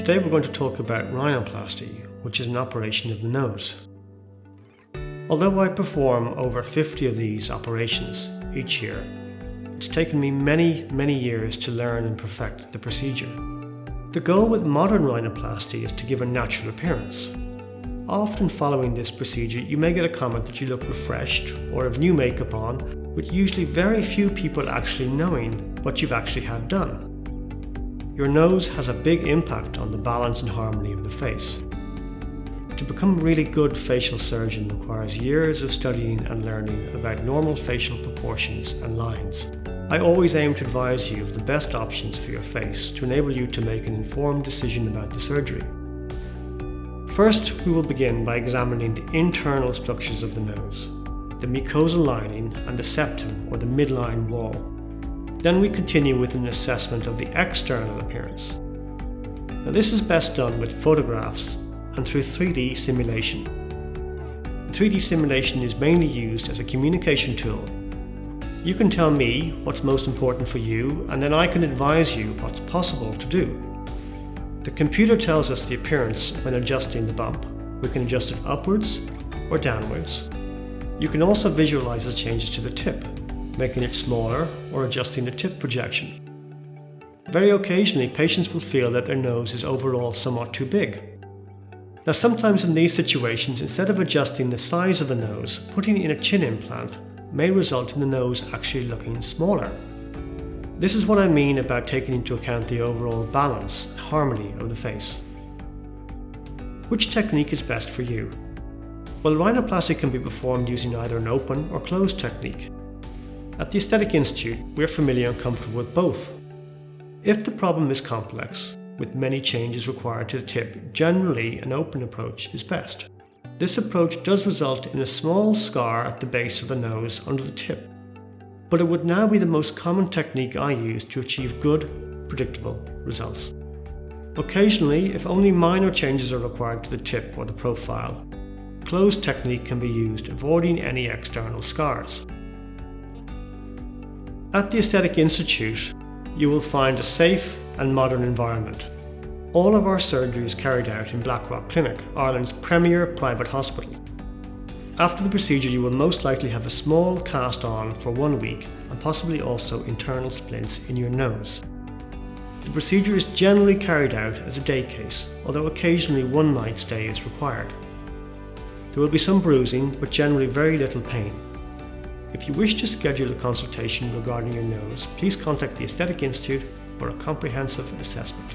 Today we're going to talk about rhinoplasty, which is an operation of the nose. Although I perform over 50 of these operations each year, it's taken me many years to learn and perfect the procedure. The goal with modern rhinoplasty is to give a natural appearance. Often following this procedure, you may get a comment that you look refreshed or have new makeup on, with usually very few people actually knowing what you've actually had done. Your nose has a big impact on the balance and harmony of the face. To become a really good facial surgeon requires years of studying and learning about normal facial proportions and lines. I always aim to advise you of the best options for your face to enable you to make an informed decision about the surgery. First, we will begin by examining the internal structures of the nose, the mucosal lining and the septum or the midline wall. Then we continue with an assessment of the external appearance. Now, this is best done with photographs and through 3D simulation. 3D simulation is mainly used as a communication tool. You can tell me what's most important for you, and then I can advise you what's possible to do. The computer tells us the appearance when adjusting the bump. We can adjust it upwards or downwards. You can also visualize the changes to the tip, making it smaller or adjusting the tip projection. Very occasionally, patients will feel that their nose is overall somewhat too big. Now, sometimes in these situations, instead of adjusting the size of the nose, putting in a chin implant may result in the nose actually looking smaller. This is what I mean about taking into account the overall balance and harmony of the face. Which technique is best for you? Well, rhinoplasty can be performed using either an open or closed technique. At the Aesthetic Institute, we're familiar and comfortable with both. If the problem is complex, with many changes required to the tip, generally an open approach is best. This approach does result in a small scar at the base of the nose under the tip, but it would now be the most common technique I use to achieve good, predictable results. Occasionally, if only minor changes are required to the tip or the profile, closed technique can be used, avoiding any external scars. At the Aesthetic Institute, you will find a safe and modern environment. All of our surgery is carried out in Blackrock Clinic, Ireland's premier private hospital. After the procedure, you will most likely have a small cast on for 1 week and possibly also internal splints in your nose. The procedure is generally carried out as a day case, although occasionally one night stay is required. There will be some bruising, but generally very little pain. If you wish to schedule a consultation regarding your nose, please contact the Aesthetic Institute for a comprehensive assessment.